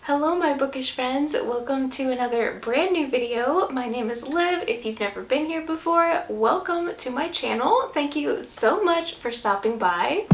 Hello my bookish friends, welcome to another brand new video. My name is Liv. If you've never been here before, welcome to my channel. Thank you so much for stopping by.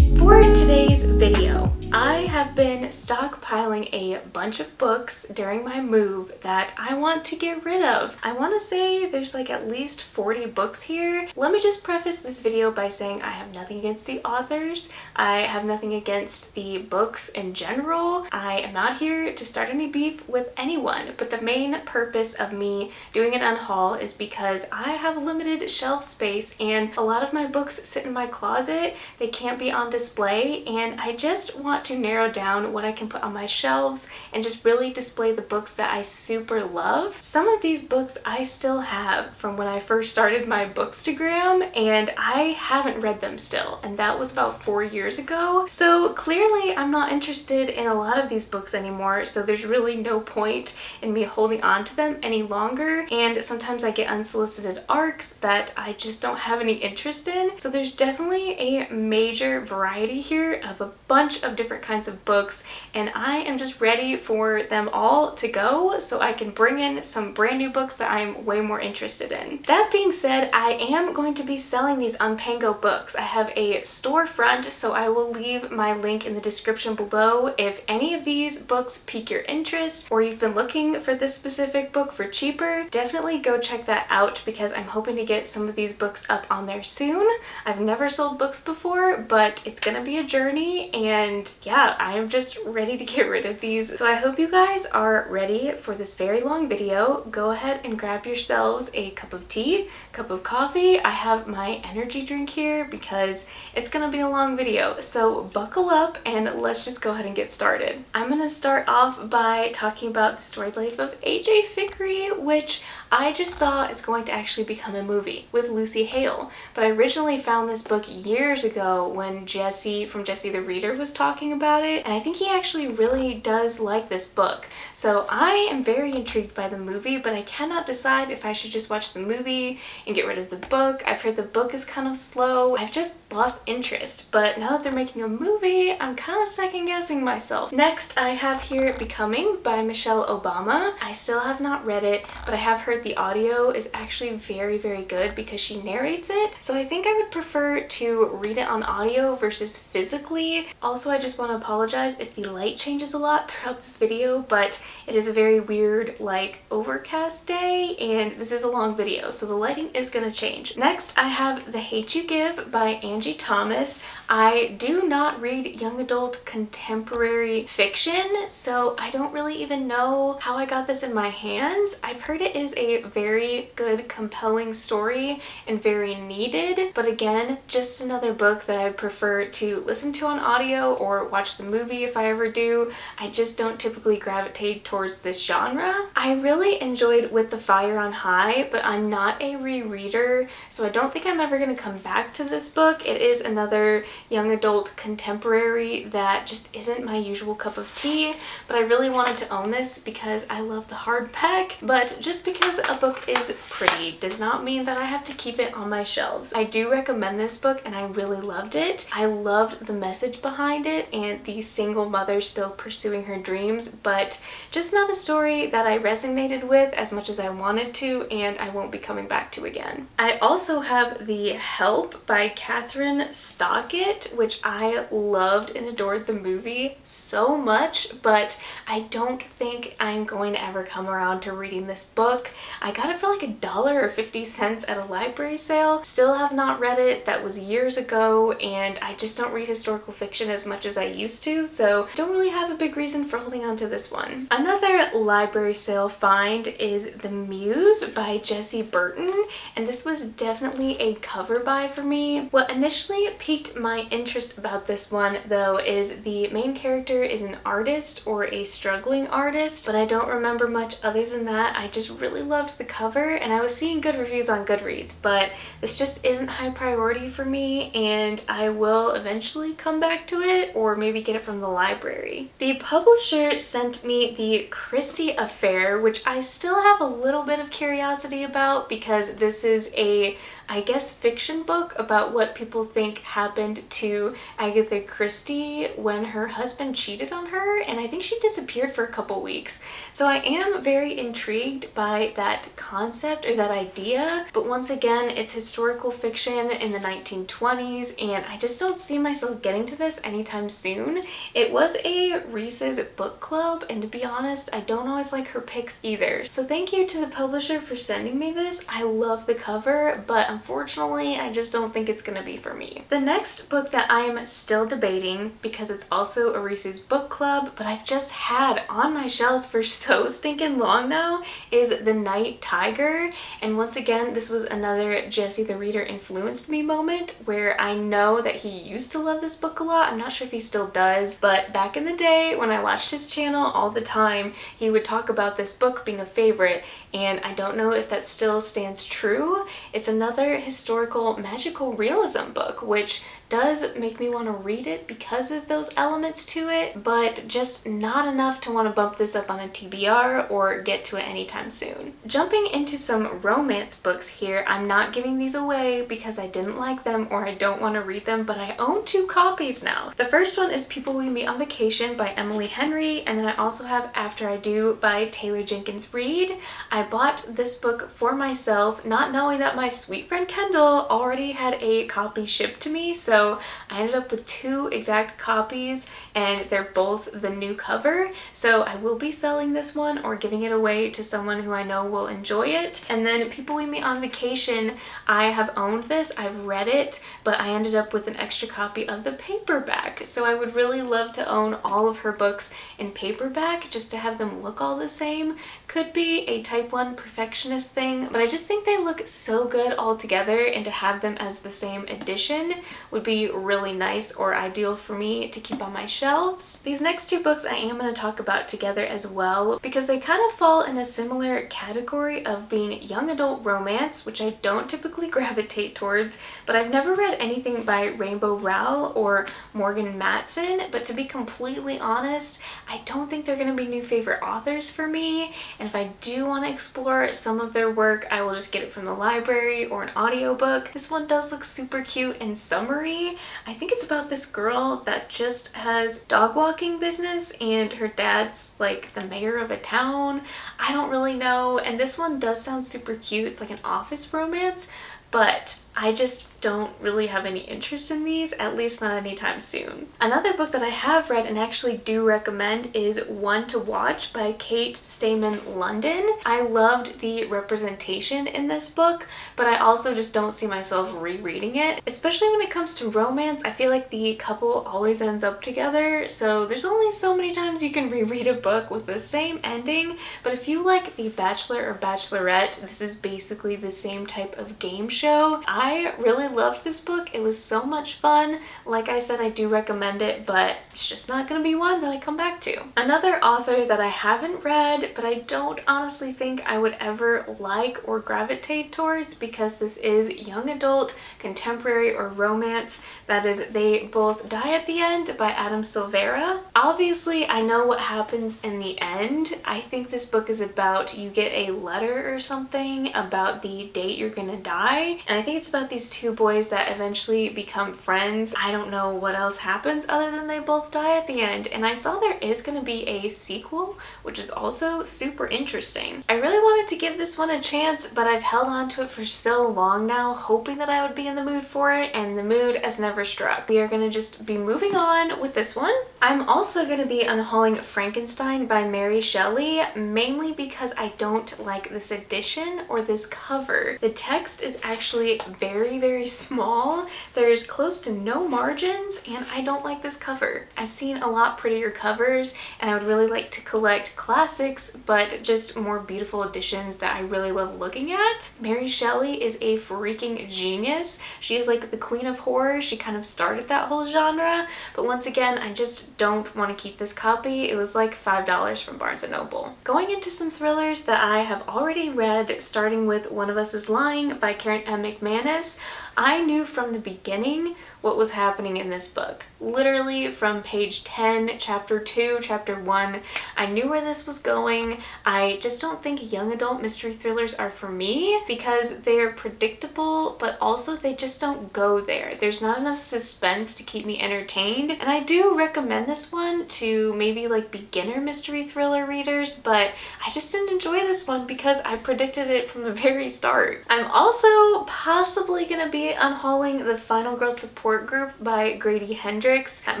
For today's video, I have been stockpiling a bunch of books during my move that I want to get rid of. I want to say there's like at least 40 books here. Let me just preface this video by saying I have nothing against the authors. I have nothing against the books in general. I am not here to start any beef with anyone, but the main purpose of me doing an unhaul is because I have limited shelf space and a lot of my books sit in my closet. They can't be on display, and I just want to narrow down what I can put on my shelves and just really display the books that I super love. Some of these books I still have from when I first started my bookstagram, and I haven't read them still, and that was about 4 years ago. So clearly I'm not interested in a lot of these books anymore, so there's really no point in me holding on to them any longer, and sometimes I get unsolicited ARCs that I just don't have any interest in. So there's definitely a major variety here of a bunch of different kinds of books, and I am just ready for them all to go so I can bring in some brand new books that I'm way more interested in. That being said, I am going to be selling these on Pango Books. I have a storefront, so I will leave my link in the description below. If any of these books pique your interest or you've been looking for this specific book for cheaper, definitely go check that out because I'm hoping to get some of these books up on there soon. I've never sold books before, but it's gonna be a journey, and yeah, I am just ready to get rid of these. So I hope you guys are ready for this very long video. Go ahead and grab yourselves a cup of tea, cup of coffee. I have my energy drink here because it's gonna be a long video. So buckle up and let's just go ahead and get started. I'm gonna start off by talking about the storied life of A.J. Fikry, which I just saw is going to actually become a movie with Lucy Hale. But I originally found this book years ago when Jesse from Jesse the Reader was talking about it, and I think he actually really does like this book. So I am very intrigued by the movie, but I cannot decide if I should just watch the movie and get rid of the book. I've heard the book is kind of slow. I've just lost interest, but now that they're making a movie, I'm kind of second guessing myself. Next, I have here Becoming by Michelle Obama. I still have not read it, but I have heard the audio is actually very, very good because she narrates it. So I think I would prefer to read it on audio versus physically. Also, I just want to apologize if the light changes a lot throughout this video, but it is a very weird, like, overcast day, and this is a long video, so the lighting is going to change. Next, I have The Hate You Give by Angie Thomas. I do not read young adult contemporary fiction, so I don't really even know how I got this in my hands. I've heard it is a very good, compelling story and very needed, but again, just another book that I'd prefer to listen to on audio or watch the movie if I ever do. I just don't typically gravitate towards this genre. I really enjoyed With the Fire on High, but I'm not a rereader, so I don't think I'm ever going to come back to this book. It is another young adult contemporary that just isn't my usual cup of tea, but I really wanted to own this because I love the hardback. But just because a book is pretty does not mean that I have to keep it on my shelves. I do recommend this book and I really loved it. I loved the message behind it and the single mother still pursuing her dreams, but just not a story that I resonated with as much as I wanted to, and I won't be coming back to again. I also have The Help by Catherine Stockett, which I loved and adored the movie so much, but I don't think I'm going to ever come around to reading this book. I got it for like $1 or 50 cents at a library sale. Still have not read it. That was years ago, and I just don't read historical fiction as much as I used to, so don't really have a big reason for holding on to this one. Another library sale find is The Muse by Jessie Burton, and this was definitely a cover buy for me. What initially piqued my interest about this one, though, is the main character is an artist or a struggling artist, but I don't remember much other than that. I just really loved the cover, and I was seeing good reviews on Goodreads, but this just isn't high priority for me, and I will eventually come back to it or maybe get it from the library. The publisher sent me The Christie Affair, which I still have a little bit of curiosity about because this is a I guess, fiction book about what people think happened to Agatha Christie when her husband cheated on her, and I think she disappeared for a couple weeks. So I am very intrigued by that concept or that idea, but once again, it's historical fiction in the 1920s, and I just don't see myself getting to this anytime soon. It was a Reese's book club, and to be honest, I don't always like her picks either. So thank you to the publisher for sending me this. I love the cover, but unfortunately, I just don't think it's gonna be for me. The next book that I am still debating, because it's also a Reese's book club, but I've just had on my shelves for so stinking long now, is The Night Tiger. And once again, this was another Jesse the Reader influenced me moment where I know that he used to love this book a lot. I'm not sure if he still does, but back in the day when I watched his channel all the time, he would talk about this book being a favorite, and I don't know if that still stands true. It's another historical magical realism book, which does make me want to read it because of those elements to it, but just not enough to want to bump this up on a TBR or get to it anytime soon. Jumping into some romance books here, I'm not giving these away because I didn't like them or I don't want to read them, but I own 2 copies now. The first one is People We Meet on Vacation by Emily Henry, and then I also have After I Do by Taylor Jenkins Reid. I bought this book for myself, not knowing that my sweet friend Kendall already had a copy shipped to me, so I ended up with 2 exact copies, and they're both the new cover. So I will be selling this one or giving it away to someone who I know will enjoy it. And then People We Meet on Vacation, I have owned this, I've read it, but I ended up with an extra copy of the paperback. So I would really love to own all of her books in paperback just to have them look all the same. Could be a type 1 perfectionist thing, but I just think they look so good all together, and to have them as the same edition would be really nice or ideal for me to keep on my shelves. These next 2 books I am going to talk about together as well because they kind of fall in a similar category of being young adult romance, which I don't typically gravitate towards, but I've never read anything by Rainbow Rowell or Morgan Matson, but to be completely honest, I don't think they're going to be new favorite authors for me, and if I do want to explore some of their work, I will just get it from the library or an audiobook. This one does look super cute and summery. I think it's about this girl that just has dog walking business and her dad's like the mayor of a town. I don't really know, and this one does sound super cute. It's like an office romance, but I just don't really have any interest in these, at least not anytime soon. Another book that I have read and actually do recommend is One to Watch by Kate Stayman London. I loved the representation in this book, but I also just don't see myself rereading it. Especially when it comes to romance, I feel like the couple always ends up together, so there's only so many times you can reread a book with the same ending, but if you like The Bachelor or Bachelorette, this is basically the same type of game show. I really loved this book. It was so much fun. Like I said, I do recommend it, but it's just not going to be one that I come back to. Another author that I haven't read, but I don't honestly think I would ever like or gravitate towards because this is young adult, contemporary, or romance. That is They Both Die at the End by Adam Silvera. Obviously, I know what happens in the end. I think this book is about you get a letter or something about the date you're gonna die, and I think it's about these 2 boys that eventually become friends. I don't know what else happens other than they both die at the end, and I saw there is going to be a sequel, which is also super interesting. I really wanted to give this one a chance, but I've held on to it for so long now, hoping that I would be in the mood for it, and the mood has never struck. We are going to just be moving on with this one. I'm also going to be unhauling Frankenstein by Mary Shelley, mainly because I don't like this edition or this cover. The text is actually very, very small. There's close to no margins, and I don't like this cover. I've seen a lot prettier covers, and I would really like to collect classics, but just more beautiful editions that I really love looking at. Mary Shelley is a freaking genius. She is like the queen of horror. She kind of started that whole genre, but once again, I just don't want to keep this copy. It was like $5 from Barnes & Noble. Going into some thrillers that I have already read, starting with One of Us is Lying by Karen M. McManus. this, I knew from the beginning what was happening in this book. Literally from page 10, chapter 2, chapter 1, I knew where this was going. I just don't think young adult mystery thrillers are for me because they're predictable, but also they just don't go there. There's not enough suspense to keep me entertained, and I do recommend this one to maybe like beginner mystery thriller readers, but I just didn't enjoy this one because I predicted it from the very start. I'm also possibly gonna be unhauling the Final Girl Support Group by Grady Hendrix. That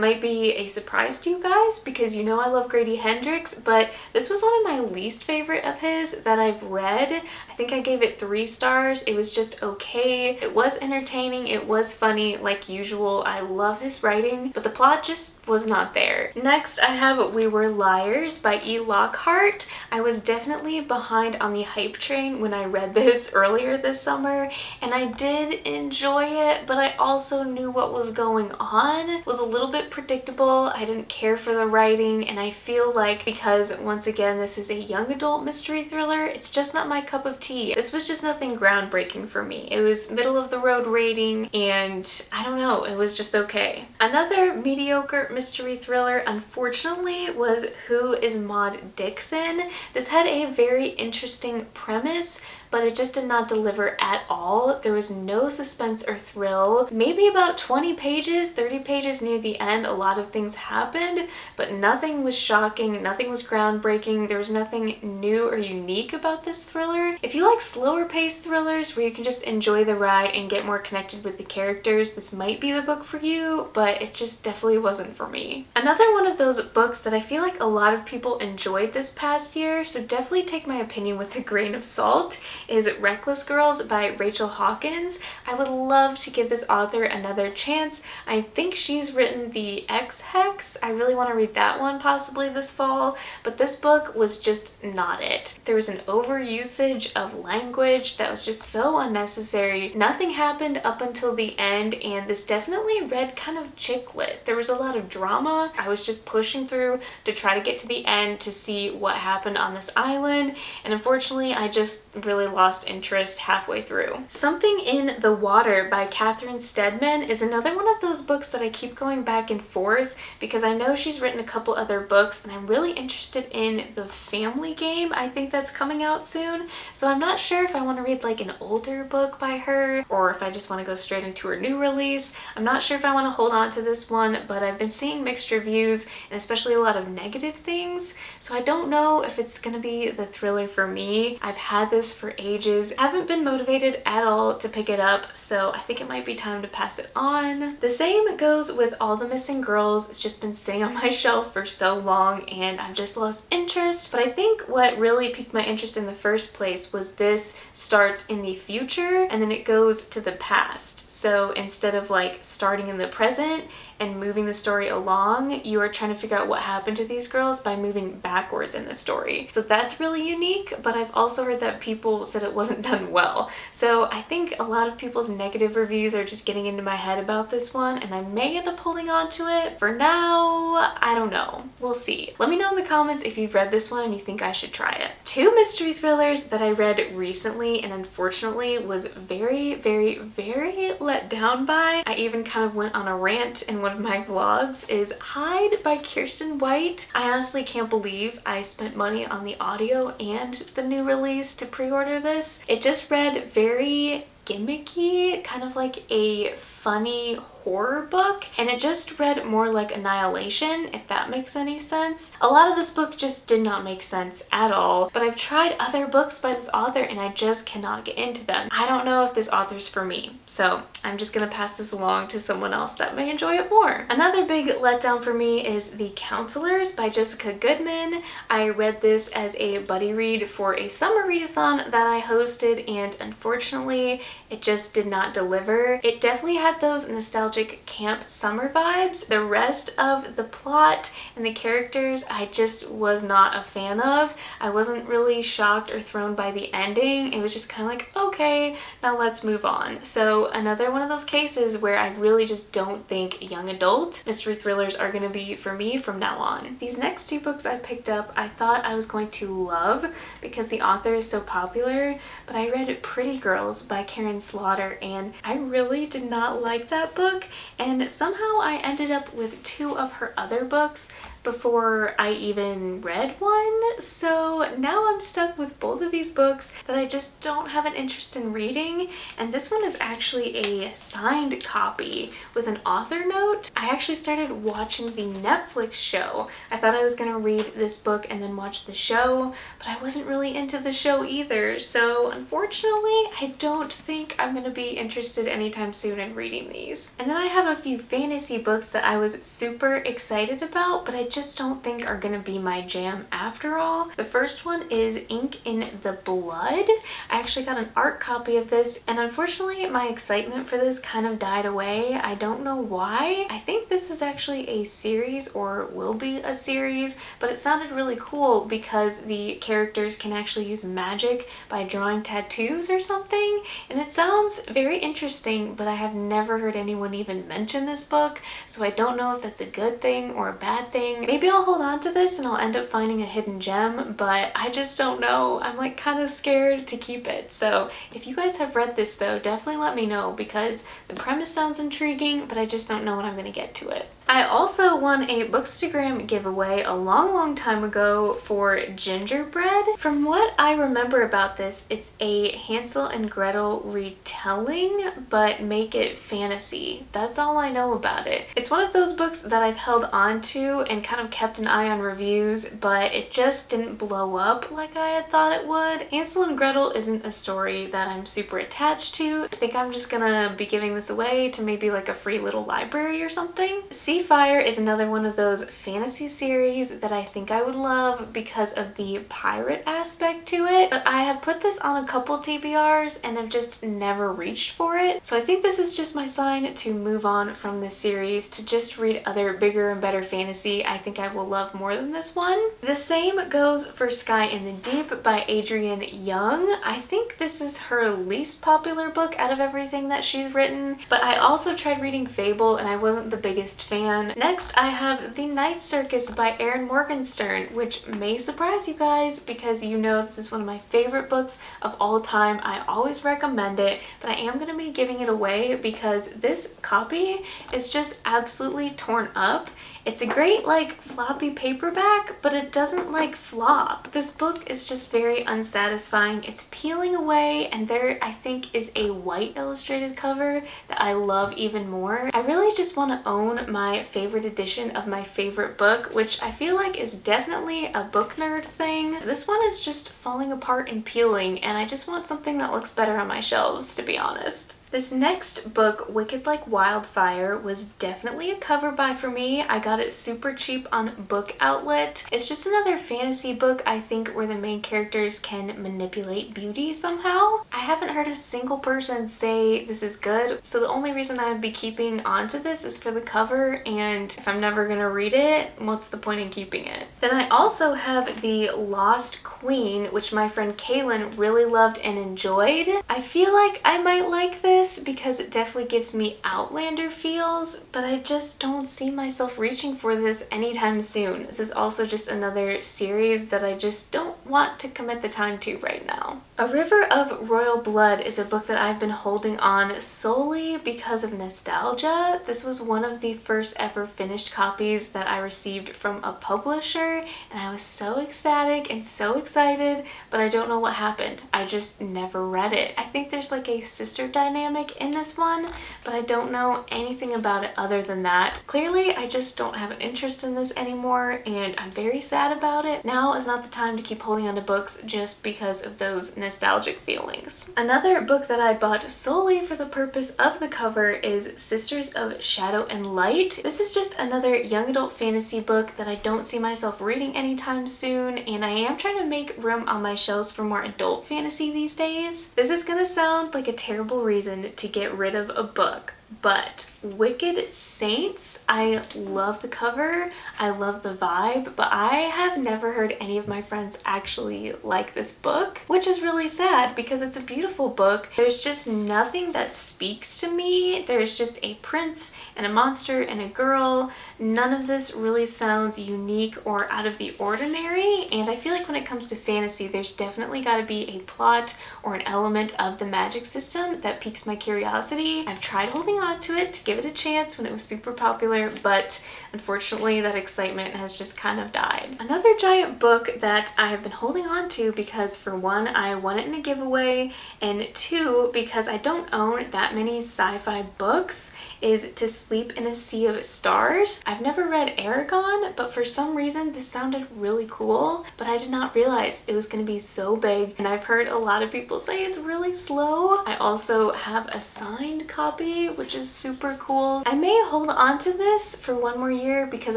might be a surprise to you guys because you know I love Grady Hendrix, but this was one of my least favorite of his that I've read. I think I gave it 3 stars. It was just okay. It was entertaining. It was funny like usual. I love his writing, but the plot just was not there. Next, I have We Were Liars by E. Lockhart. I was definitely behind on the hype train when I read this earlier this summer, and I did enjoy it, but I also knew what was going on. It was a little bit predictable. I didn't care for the writing, and I feel like because once again this is a young adult mystery thriller, it's just not my cup of tea. This was just nothing groundbreaking for me. It was middle of the road rating, and I don't know, it was just okay. Another mediocre mystery thriller, unfortunately, was Who is Maud Dixon? This had a very interesting premise, but it just did not deliver at all. There was no suspense or thrill. Maybe about 20 pages, 30 pages near the end, a lot of things happened, but nothing was shocking, nothing was groundbreaking, there was nothing new or unique about this thriller. If you like slower paced thrillers where you can just enjoy the ride and get more connected with the characters, this might be the book for you, but it just definitely wasn't for me. Another one of those books that I feel like a lot of people enjoyed this past year, so definitely take my opinion with a grain of salt, is Reckless Girls by Rachel Hawkins. I would love to give this author another chance. I think she's written the X-Hex. I really want to read that one possibly this fall, but this book was just not it. There was an overusage of language that was just so unnecessary. Nothing happened up until the end, and this definitely read kind of chick lit. There was a lot of drama. I was just pushing through to try to get to the end to see what happened on this island, and unfortunately I just really lost interest halfway through. Something in the Water by Catherine Steadman is another one of those books that I keep going back and forth because I know she's written a couple other books, and I'm really interested in The Family Game. I think that's coming out soon, so I'm not sure if I want to read like an older book by her or if I just want to go straight into her new release. I'm not sure if I want to hold on to this one, but I've been seeing mixed reviews and especially a lot of negative things, so I don't know if it's gonna be the thriller for me. I've had this for ages, haven't been motivated at all to pick it up, so I think it might be time to pass it on. The same goes with All the Missing Girls. It's just been sitting on my shelf for so long and I've just lost interest, but I think what really piqued my interest in the first place was this starts in the future and then it goes to the past. So instead of like starting in the present and moving the story along, you are trying to figure out what happened to these girls by moving backwards in the story. So that's really unique, but I've also heard that people said it wasn't done well. So I think a lot of people's negative reviews are just getting into my head about this one, and I may end up holding on to it. For now, I don't know. We'll see. Let me know in the comments if you've read this one and you think I should try it. 2 mystery thrillers that I read recently and unfortunately was very, very, very let down by. I even kind of went on a rant in one of my vlogs is Hide by Kirsten White. I honestly can't believe I spent money on the audio and the new release to pre-order this. It just read very gimmicky, kind of like a funny horror book, and it just read more like Annihilation, if that makes any sense. A lot of this book just did not make sense at all, but I've tried other books by this author and I just cannot get into them. I don't know if this author's for me, so I'm just gonna pass this along to someone else that may enjoy it more. Another big letdown for me is The Counselors by Jessica Goodman. I read this as a buddy read for a summer readathon that I hosted, and unfortunately it just did not deliver. It definitely had those nostalgic camp summer vibes. The rest of the plot and the characters I just was not a fan of. I wasn't really shocked or thrown by the ending. It was just kind of like, okay, now let's move on. So another one of those cases where I really just don't think young adult mystery thrillers are going to be for me from now on. These next 2 books I picked up I thought I was going to love because the author is so popular, but I read Pretty Girls by Karen Slaughter, and I really did not like that book, and somehow I ended up with 2 of her other books before I even read one. So now I'm stuck with both of these books that I just don't have an interest in reading, and this one is actually a signed copy with an author note. I actually started watching the Netflix show. I thought I was gonna read this book and then watch the show, but I wasn't really into the show either, so unfortunately I don't think I'm gonna be interested anytime soon in reading these. And then I have a few fantasy books that I was super excited about, but I just don't think are gonna be my jam after all. The first one is Ink in the Blood. I actually got an art copy of this, and unfortunately my excitement for this kind of died away. I don't know why. I think this is actually a series, or will be a series, but it sounded really cool because the characters can actually use magic by drawing tattoos or something, and it sounds very interesting, but I have never heard anyone even mention this book, so I don't know if that's a good thing or a bad thing. Maybe I'll hold on to this and I'll end up finding a hidden gem, but I just don't know. I'm like kind of scared to keep it. So if you guys have read this though, definitely let me know, because the premise sounds intriguing, but I just don't know when I'm gonna get to it. I also won a Bookstagram giveaway a long time ago for Gingerbread. From what I remember about this, it's a Hansel and Gretel retelling, but make it fantasy. That's all I know about it. It's one of those books that I've held on to and kind of kept an eye on reviews, but it just didn't blow up like I had thought it would. Hansel and Gretel isn't a story that I'm super attached to. I think I'm just gonna be giving this away to maybe like a free little library or something. Fire is another one of those fantasy series that I think I would love because of the pirate aspect to it, but I have put this on a couple TBRs and have just never reached for it. So I think this is just my sign to move on from this series to just read other bigger and better fantasy I think I will love more than this one. The same goes for Skye in the Deep by Adrienne Young. I think this is her least popular book out of everything that she's written, but I also tried reading Fable and I wasn't the biggest fan. Next, I have The Night Circus by Erin Morgenstern, which may surprise you guys because you know this is one of my favorite books of all time. I always recommend it, but I am going to be giving it away because this copy is just absolutely torn up. It's a great like floppy paperback, but it doesn't like flop. This book is just very unsatisfying. It's peeling away, and there I think is a white illustrated cover that I love even more. I really just want to own my favorite edition of my favorite book, which I feel like is definitely a book nerd thing. This one is just falling apart and peeling, and I just want something that looks better on my shelves, to be honest. This next book, Wicked Like Wildfire, was definitely a cover buy for me. I got it super cheap on Book Outlet. It's just another fantasy book, I think, where the main characters can manipulate beauty somehow. I haven't heard a single person say this is good, so the only reason I would be keeping onto this is for the cover, and if I'm never gonna read it, what's the point in keeping it? Then I also have The Lost Queen, which my friend Kaylin really loved and enjoyed. I feel like I might like this because it definitely gives me Outlander feels, but I just don't see myself reaching for this anytime soon. This is also just another series that I just don't want to commit the time to right now. A River of Royal Blood is a book that I've been holding on solely because of nostalgia. This was one of the first ever finished copies that I received from a publisher, and I was so ecstatic and so excited, but I don't know what happened. I just never read it. I think there's like a sister dynamic in this one, but I don't know anything about it other than that. Clearly, I just don't have an interest in this anymore, and I'm very sad about it. Now is not the time to keep holding on to books just because of those nostalgic feelings. Another book that I bought solely for the purpose of the cover is Sisters of Shadow and Light. This is just another young adult fantasy book that I don't see myself reading anytime soon, and I am trying to make room on my shelves for more adult fantasy these days. This is gonna sound like a terrible reason to get rid of a book, but Wicked Saints, I love the cover, I love the vibe, but I have never heard any of my friends actually like this book, which is really sad because it's a beautiful book. There's just nothing that speaks to me. There's just a prince and a monster and a girl. None of this really sounds unique or out of the ordinary, and I feel like when it comes to fantasy, there's definitely got to be a plot or an element of the magic system that piques my curiosity. I've tried holding on to it to give it a chance when it was super popular, but unfortunately that excitement has just kind of died. Another giant book that I have been holding on to because, for one, I won it in a giveaway, and two, because I don't own that many sci-fi books, is To Sleep in a Sea of Stars. I've never read Aragon, but for some reason this sounded really cool, but I did not realize it was going to be so big, and I've heard a lot of people say it's really slow. I also have a signed copy, which is super cool. I may hold on to this for one more year because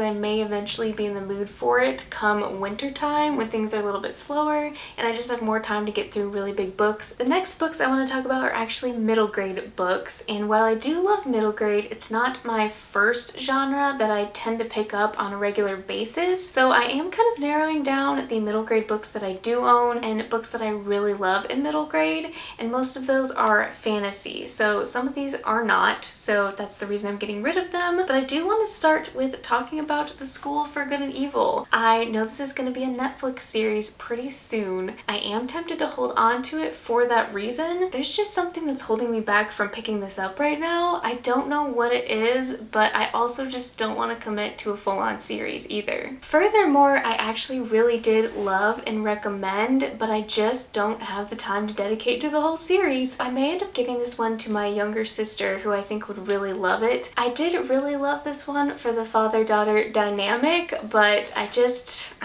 I may eventually be in the mood for it come winter time when things are a little bit slower and I just have more time to get through really big books. The next books I want to talk about are actually middle grade books, and while I do love middle grade, it's not my first genre that I tend to pick up on a regular basis, so I am kind of narrowing down the middle grade books that I do own and books that I really love in middle grade, and most of those are fantasy, so some of these are not, so that's the reason I'm getting rid of them. But I do want to start with talking about The School for Good and Evil. I know this is going to be a Netflix series pretty soon. I am tempted to hold on to it for that reason. There's just something that's holding me back from picking this up right now. I don't know what it is, but I also just don't want to commit to a full-on series either. Furthermore, I actually really did love and recommend, but I just don't have the time to dedicate to the whole series. I may end up giving this one to my younger sister, who I think would really love it. I did really love this one for the father-daughter dynamic, but I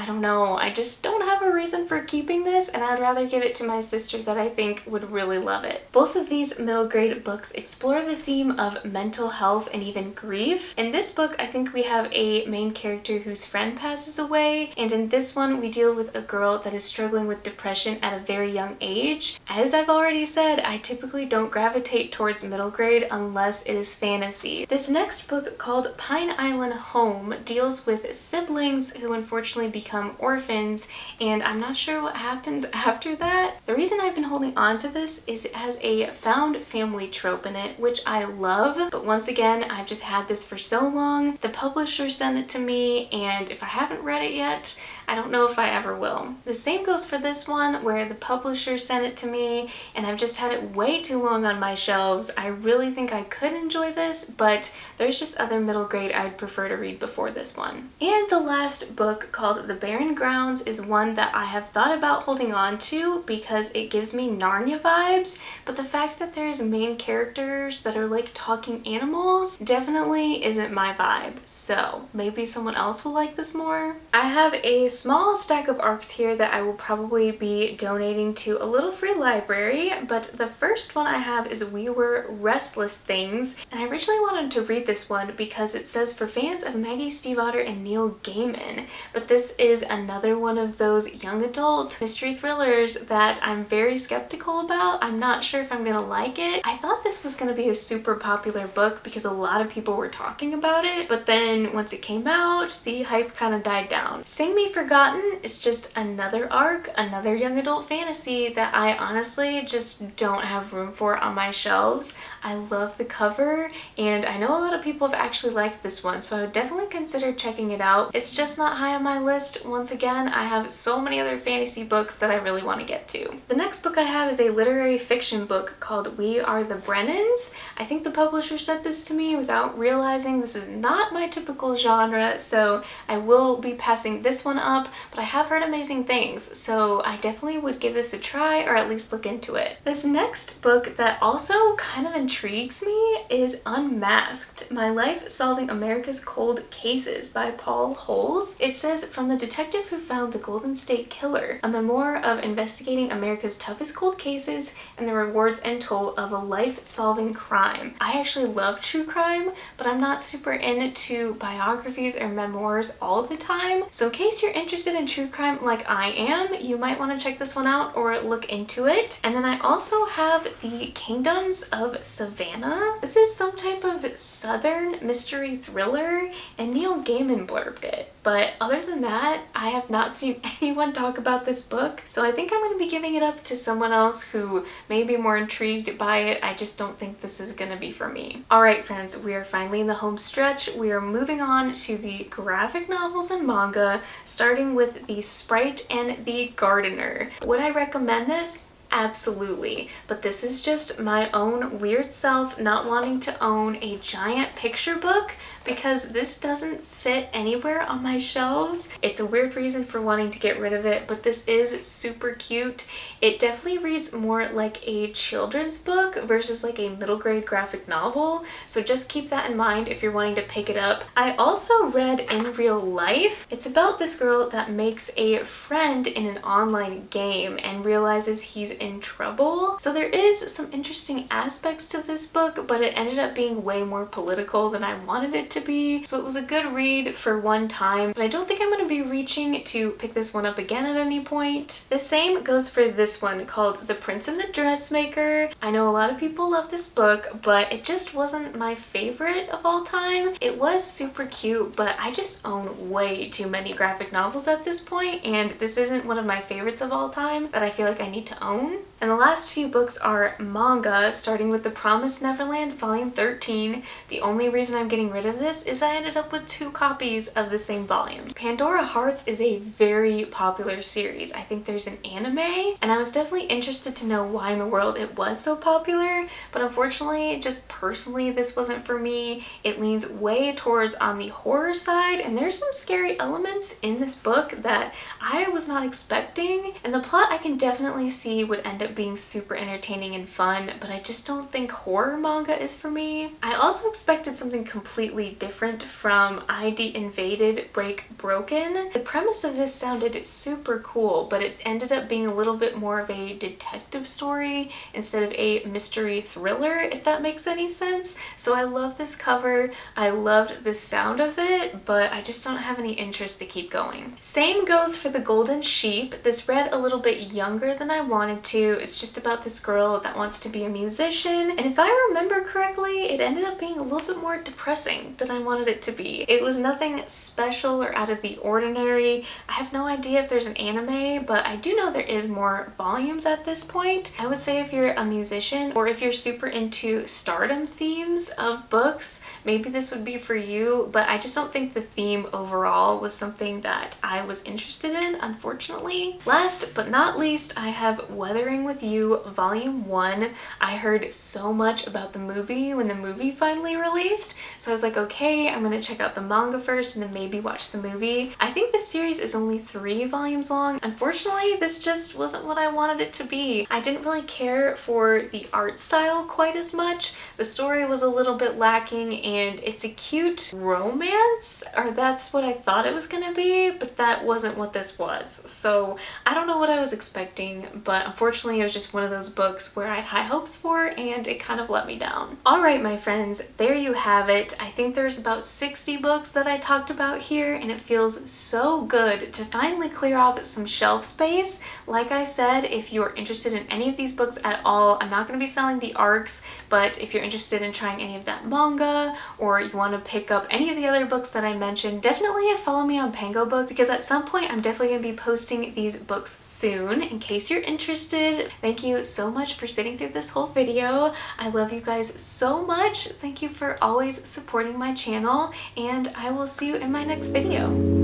don't know, I just don't have a reason for keeping this, and I'd rather give it to my sister that I think would really love it. Both of these middle grade books explore the theme of mental health and even grief. In this book, I think we have a main character whose friend passes away, and in this one we deal with a girl that is struggling with depression at a very young age. As I've already said, I typically don't gravitate towards middle grade unless it is fantasy. This next book, called Pine Island Home, deals with siblings who unfortunately become orphans, and I'm not sure what happens after that. The reason I've been holding on to this is it has a found family trope in it, which I love, but once again, I've just had this for so long. The publisher sent it to me, and if I haven't read it yet, I don't know if I ever will. The same goes for this one, where the publisher sent it to me and I've just had it way too long on my shelves. I really think I could enjoy this, but there's just other middle grade I'd prefer to read before this one. And the last book, called The Barren Grounds, is one that I have thought about holding on to because it gives me Narnia vibes, but the fact that there's main characters that are like talking animals definitely isn't my vibe, so maybe someone else will like this more. I have a small stack of ARCs here that I will probably be donating to a little free library, but the first one I have is We Were Restless Things, and I originally wanted to read this one because it says for fans of Maggie Stiefvater and Neil Gaiman, but this is another one of those young adult mystery thrillers that I'm very skeptical about. I'm not sure if I'm gonna like it. I thought this was gonna be a super popular book because a lot of people were talking about it, but then once it came out, the hype kind of died down. Sing Me Forgotten is just another ARC, another young adult fantasy that I honestly just don't have room for on my shelves. I love the cover, and I know a lot of people have actually liked this one, so I would definitely consider checking it out. It's just not high on my list. Once again, I have so many other fantasy books that I really want to get to. The next book I have is a literary fiction book called We Are the Brennans. I think the publisher sent this to me without realizing this is not my typical genre, so I will be passing this one up, but I have heard amazing things, so I definitely would give this a try or at least look into it. This next book that also kind of intrigues me is Unmasked: My Life Solving America's Cold Cases by Paul Holes. It says, from the detective who found the Golden State Killer, a memoir of investigating America's toughest cold cases and the rewards and toll of a life-solving crime. I actually love true crime, but I'm not super into biographies or memoirs all the time, so in case you're interested in true crime like I am, you might want to check this one out or look into it. And then I also have The Kingdoms of Savannah. This is some type of southern mystery thriller, and Neil Gaiman blurbed it. But other than that, I have not seen anyone talk about this book, so I think I'm going to be giving it up to someone else who may be more intrigued by it. I just don't think this is going to be for me. Alright friends, we are finally in the home stretch. We are moving on to the graphic novels and manga, starting with The Sprite and the Gardener. Would I recommend this? Absolutely, but this is just my own weird self not wanting to own a giant picture book because this doesn't fit anywhere on my shelves. It's a weird reason for wanting to get rid of it, but this is super cute. It definitely reads more like a children's book versus like a middle grade graphic novel, so just keep that in mind if you're wanting to pick it up. I also read In Real Life. It's about this girl that makes a friend in an online game and realizes he's in trouble. So there is some interesting aspects to this book, but it ended up being way more political than I wanted it to be. So it was a good read for one time, but I don't think I'm going to be reaching to pick this one up again at any point. The same goes for this one called The Prince and the Dressmaker. I know a lot of people love this book, but it just wasn't my favorite of all time. It was super cute, but I just own way too many graphic novels at this point, and this isn't one of my favorites of all time that I feel like I need to own. And the last few books are manga, starting with The Promised Neverland Volume 13. The only reason I'm getting rid of this is I ended up with 2 copies of the same volume. Pandora Hearts is a very popular series. I think there's an anime, and I was definitely interested to know why in the world it was so popular, but unfortunately, just personally, this wasn't for me. It leans way towards on the horror side, and there's some scary elements in this book that I was not expecting, and the plot I can definitely see would end up being super entertaining and fun, but I just don't think horror manga is for me. I also expected something completely different from ID Invaded Break Broken. The premise of this sounded super cool, but it ended up being a little bit more of a detective story instead of a mystery thriller, if that makes any sense. So I love this cover, I loved the sound of it, but I just don't have any interest to keep going. Same goes for The Golden Sheep. This read a little bit younger than I wanted to. It's just about this girl that wants to be a musician, and if I remember correctly, it ended up being a little bit more depressing than I wanted it to be. It was nothing special or out of the ordinary. I have no idea if there's an anime, but I do know there is more volumes at this point. I would say if you're a musician or if you're super into stardom themes of books, maybe this would be for you, but I just don't think the theme overall was something that I was interested in, unfortunately. Last but not least, I have Weathering with You Volume 1. I heard so much about the movie when the movie finally released, so I was like, okay, I'm gonna check out the manga first and then maybe watch the movie. I think this series is only 3 volumes long. Unfortunately, this just wasn't what I wanted it to be. I didn't really care for the art style quite as much. The story was a little bit lacking, and it's a cute romance, or that's what I thought it was gonna be, but that wasn't what this was. So I don't know what I was expecting, but unfortunately it was just one of those books where I had high hopes for, and it kind of let me down. Alright my friends, there you have it. I think there's about 60 books that I talked about here, and it feels so good to finally clear off some shelf space. Like I said, if you're interested in any of these books at all, I'm not going to be selling the ARCs, but if you're interested in trying any of that manga, or you want to pick up any of the other books that I mentioned, definitely follow me on Pango Books, because at some point I'm definitely going to be posting these books soon in case you're interested. Thank you so much for sitting through this whole video. I love you guys so much. Thank you for always supporting my channel, and I will see you in my next video.